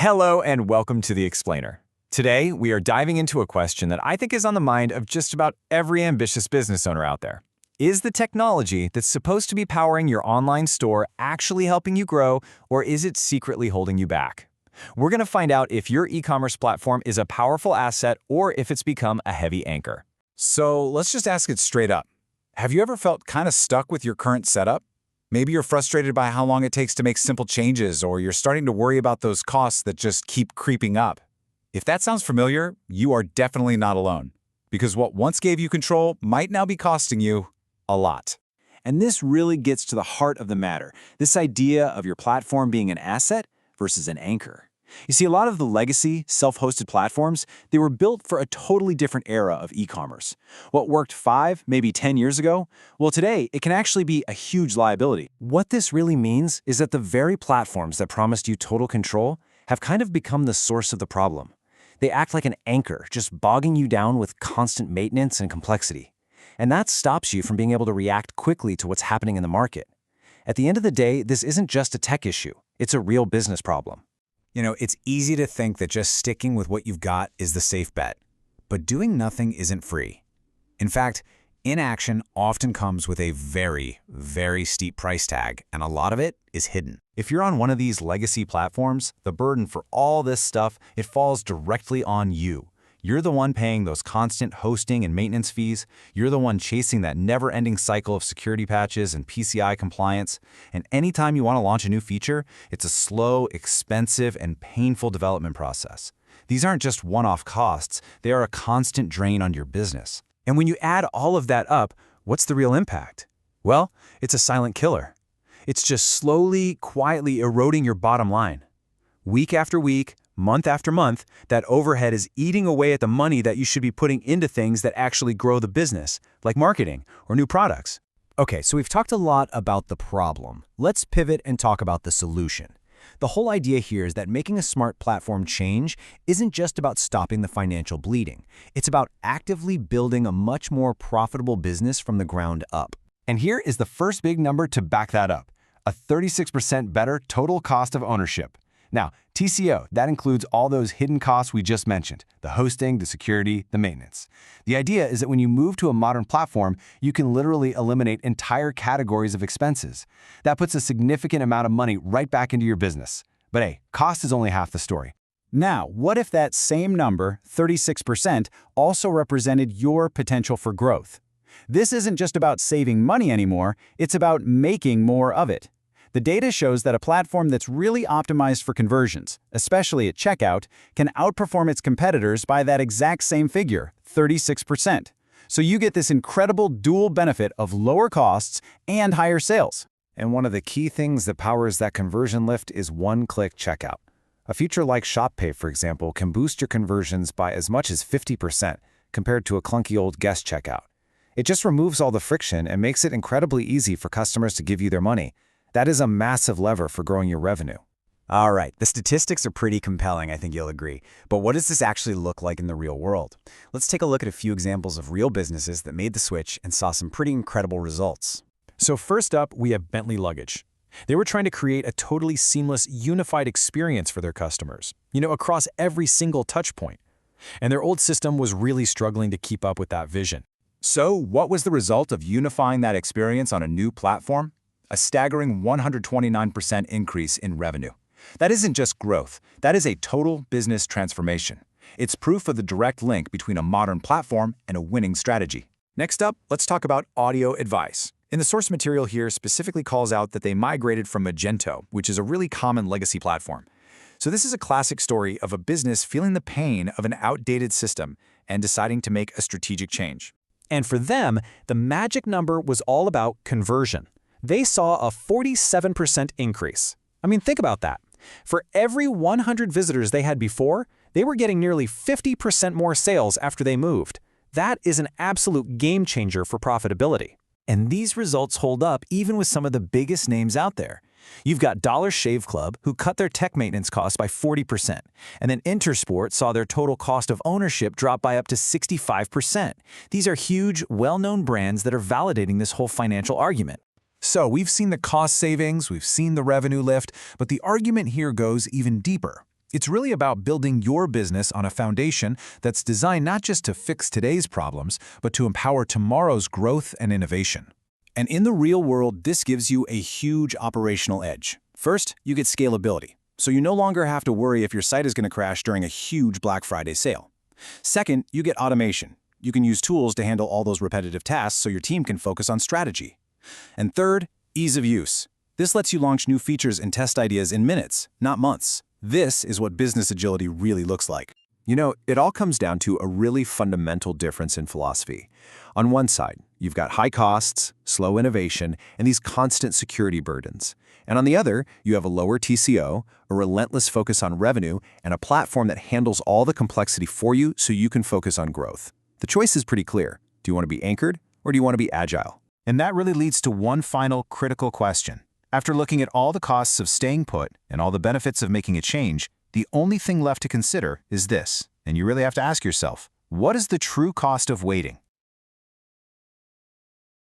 Hello and welcome to The Explainer. Today, we are diving into a question that I think is on the mind of just about every ambitious business owner out there. Is the technology that's supposed to be powering your online store actually helping you grow, or is it secretly holding you back? We're going to find out if your e-commerce platform is a powerful asset or if it's become a heavy anchor. So let's just ask it straight up. Have you ever felt kind of stuck with your current setup? Maybe you're frustrated by how long it takes to make simple changes, or you're starting to worry about those costs that just keep creeping up. If that sounds familiar, you are definitely not alone. Because what once gave you control might now be costing you a lot. And this really gets to the heart of the matter, this idea of your platform being an asset versus an anchor. You see, a lot of the legacy, self-hosted platforms, they were built for a totally different era of e-commerce. What worked 5, maybe 10 years ago, well, today, it can actually be a huge liability. What this really means is that the very platforms that promised you total control have kind of become the source of the problem. They act like an anchor, just bogging you down with constant maintenance and complexity. And that stops you from being able to react quickly to what's happening in the market. At the end of the day, this isn't just a tech issue. It's a real business problem. You know, it's easy to think that just sticking with what you've got is the safe bet. But doing nothing isn't free. In fact, inaction often comes with a very, very steep price tag, and a lot of it is hidden. If you're on one of these legacy platforms, the burden for all this stuff, it falls directly on you. You're the one paying those constant hosting and maintenance fees. You're the one chasing that never-ending cycle of security patches and PCI compliance. And anytime you want to launch a new feature, it's a slow, expensive, and painful development process. These aren't just one-off costs. They are a constant drain on your business. And when you add all of that up, what's the real impact? Well, it's a silent killer. It's just slowly, quietly eroding your bottom line. Week after week, month after month, that overhead is eating away at the money that you should be putting into things that actually grow the business, like marketing or new products. Okay, so we've talked a lot about the problem. Let's pivot and talk about the solution. The whole idea here is that making a smart platform change isn't just about stopping the financial bleeding. It's about actively building a much more profitable business from the ground up. And here is the first big number to back that up: a 36% better total cost of ownership. Now, TCO, that includes all those hidden costs we just mentioned: the hosting, the security, the maintenance. The idea is that when you move to a modern platform, you can literally eliminate entire categories of expenses. That puts a significant amount of money right back into your business. But hey, cost is only half the story. Now, what if that same number, 36%, also represented your potential for growth? This isn't just about saving money anymore, it's about making more of it. The data shows that a platform that's really optimized for conversions, especially at checkout, can outperform its competitors by that exact same figure, 36%. So you get this incredible dual benefit of lower costs and higher sales. And one of the key things that powers that conversion lift is one-click checkout. A feature like Shop Pay, for example, can boost your conversions by as much as 50% compared to a clunky old guest checkout. It just removes all the friction and makes it incredibly easy for customers to give you their money. That is a massive lever for growing your revenue. All right, the statistics are pretty compelling, I think you'll agree. But what does this actually look like in the real world? Let's take a look at a few examples of real businesses that made the switch and saw some pretty incredible results. So first up, we have Bentley Luggage. They were trying to create a totally seamless, unified experience for their customers, across every single touch point. And their old system was really struggling to keep up with that vision. So what was the result of unifying that experience on a new platform? A staggering 129% increase in revenue. That isn't just growth, that is a total business transformation. It's proof of the direct link between a modern platform and a winning strategy. Next up, let's talk about Audio Advice. In the source material here specifically calls out that they migrated from Magento, which is a really common legacy platform. So this is a classic story of a business feeling the pain of an outdated system and deciding to make a strategic change. And for them, the magic number was all about conversion. They saw a 47% increase. I mean, think about that. For every 100 visitors they had before, they were getting nearly 50% more sales after they moved. That is an absolute game changer for profitability. And these results hold up even with some of the biggest names out there. You've got Dollar Shave Club, who cut their tech maintenance costs by 40%. And then Intersport saw their total cost of ownership drop by up to 65%. These are huge, well-known brands that are validating this whole financial argument. So we've seen the cost savings, we've seen the revenue lift, but the argument here goes even deeper. It's really about building your business on a foundation that's designed not just to fix today's problems, but to empower tomorrow's growth and innovation. And in the real world, this gives you a huge operational edge. First, you get scalability, so you no longer have to worry if your site is going to crash during a huge Black Friday sale. Second, you get automation. You can use tools to handle all those repetitive tasks so your team can focus on strategy. And third, ease of use. This lets you launch new features and test ideas in minutes, not months. This is what business agility really looks like. You know, it all comes down to a really fundamental difference in philosophy. On one side, you've got high costs, slow innovation, and these constant security burdens. And on the other, you have a lower TCO, a relentless focus on revenue, and a platform that handles all the complexity for you so you can focus on growth. The choice is pretty clear. Do you want to be anchored, or do you want to be agile? And that really leads to one final critical question. After looking at all the costs of staying put and all the benefits of making a change, the only thing left to consider is this, and you really have to ask yourself, what is the true cost of waiting?